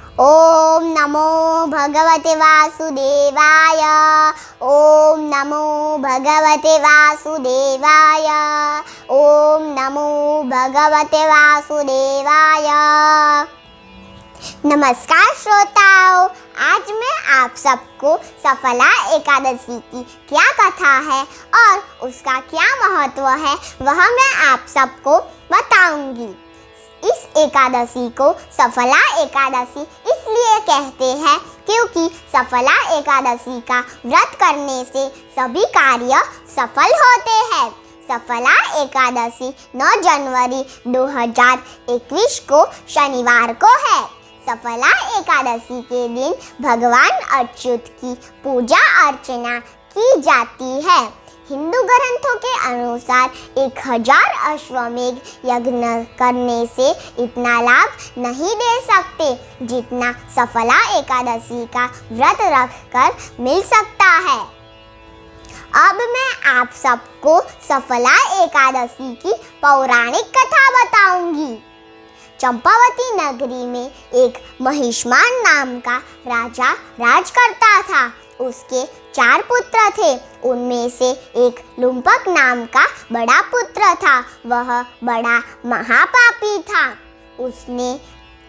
ओम नमो भगवते वासुदेवाय। ओम नमो भगवते वासुदेवाय। ओम नमो भगवते वासुदेवाय। नमस्कार श्रोताओं, आज मैं आप सबको सफला एकादशी की क्या कथा है और उसका क्या महत्व है वह मैं आप सबको बताऊंगी। इस एकादशी को सफला एकादशी इसलिए कहते हैं क्योंकि सफला एकादशी का व्रत करने से सभी कार्य सफल होते हैं। सफला एकादशी 9 जनवरी 2021 को शनिवार को है। सफला एकादशी के दिन भगवान अच्युत की पूजा अर्चना की जाती है। हिंदू ग्रंथों के अनुसार 1000 अश्वमेध यज्ञ करने से इतना लाभ नहीं दे सकते जितना सफला एकादशी का व्रत रखकर मिल सकता है। अब मैं आप सबको सफला एकादशी की पौराणिक कथा बताऊंगी। चंपावती नगरी में एक महिष्मान नाम का राजा राज करता था। उसके 4 पुत्र थे। उनमें से एक लुम्पक नाम का बड़ा पुत्र था। वह बड़ा महापापी था। उसने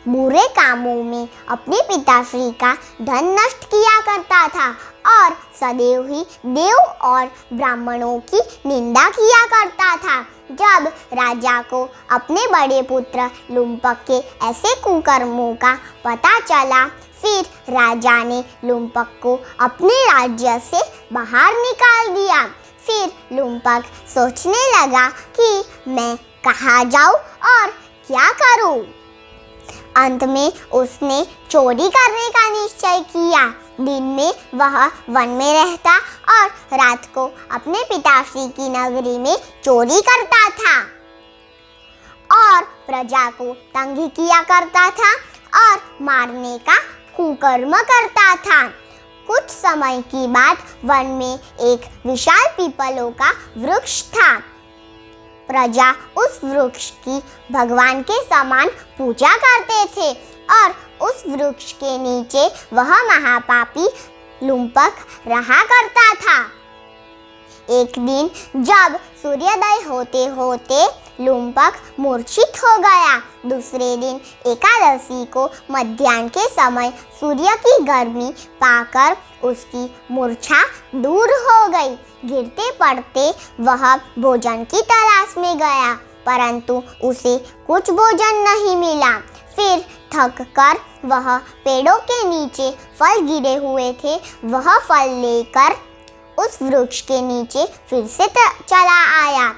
बुरे कामों में अपने पिताश्री का धन नष्ट किया करता था और सदैव ही देव और ब्राह्मणों की निंदा किया करता था। जब राजा को अपने बड़े पुत्र लुम्पक के ऐसे कुकर्मों का पता चला, फिर राजा ने लुम्पक को अपने राज्य से बाहर निकाल दिया। फिर लुम्पक सोचने लगा कि मैं कहाँ जाऊँ और क्या करूँ। अंत में उसने चोरी करने का निश्चय किया। दिन में वह वन में रहता और रात को अपने पिताश्री की नगरी में चोरी करता था और प्रजा को तंग किया करता था और मारने का कुकर्म करता था। कुछ समय की बात, वन में एक विशाल पीपलों का वृक्ष था। प्रजा उस वृक्ष की भगवान के समान पूजा करते थे और उस वृक्ष के नीचे वह महापापी लुम्पक रहा करता था। एक दिन जब सूर्योदय होते होते लुम्पक मूर्छित हो गया। दूसरे दिन एकादशी को मध्याह्न के समय सूर्य की गर्मी पाकर उसकी मूर्छा दूर हो गई। गिरते पड़ते वह भोजन की तलाश में गया, परंतु उसे कुछ भोजन नहीं मिला। फिर थक कर वह पेड़ों के नीचे फल गिरे हुए थे, वह फल लेकर उस वृक्ष के नीचे फिर से चला आया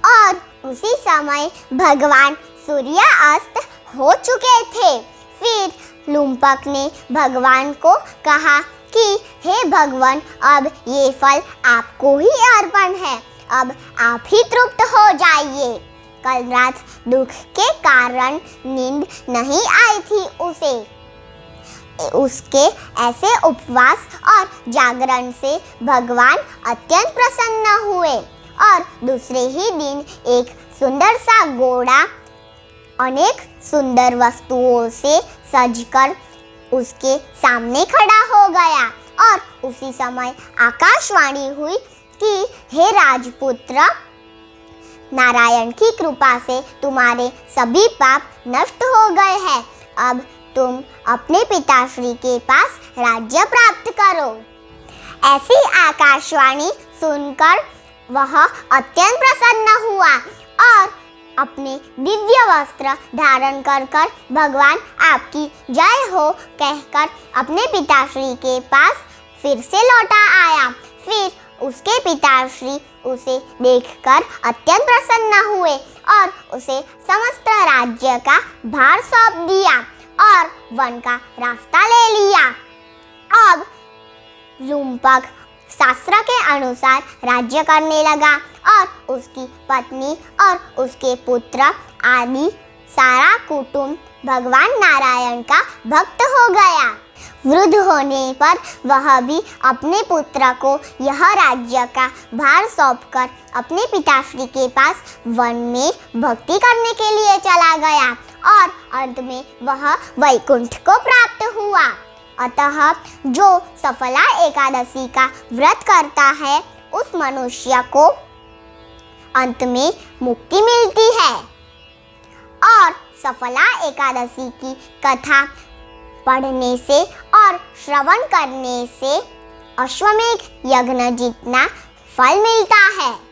और उसी समय भगवान सूर्य अस्त हो चुके थे। फिर लुम्पक ने भगवान को कहा कि हे भगवान, अब ये फल आपको ही अर्पण है, अब आप ही तृप्त हो जाइए। कल रात दुख के कारण नींद नहीं आई थी उसे। उसके ऐसे उपवास और जागरण से भगवान अत्यंत प्रसन्न हुए और दूसरे ही दिन एक सुंदर सा घोड़ा अनेक सुंदर वस्तुओं से सजकर उसके सामने खड़ा हो गया और उसी समय आकाशवाणी हुई कि हे राजपुत्र, नारायण की कृपा से तुम्हारे सभी पाप नष्ट हो गए हैं। अब तुम अपने पिताश्री के पास राज्य प्राप्त करो। ऐसी आकाशवाणी सुनकर वह अत्यंत प्रसन्न हुआ और अपने दिव्य वस्त्र धारण कर भगवान आपकी जय हो कहकर अपने पिताश्री के पास फिर से लौटा आया। फिर उसके पिताश्री उसे देखकर अत्यंत प्रसन्न हुए और उसे समस्त राज्य का भार सौंप दिया और वन का रास्ता ले लिया। अब लुम्पक शास्त्र के अनुसार राज्य करने लगा और उसकी पत्नी और उसके पुत्र आदि सारा कुटुंब भगवान नारायण का भक्त हो गया। वृद्ध होने पर वह भी अपने पुत्र को यह राज्य का भार सौंपकर अपने पिताश्री के पास वन में भक्ति करने के लिए चला गया और अंत में वह वैकुंठ को प्राप्त हुआ। अतः जो सफला एकादशी का व्रत करता है उस मनुष्य को अंत में मुक्ति मिलती है। और सफला एकादशी की कथा पढ़ने से और श्रवण करने से अश्वमेध यज्ञ जितना फल मिलता है।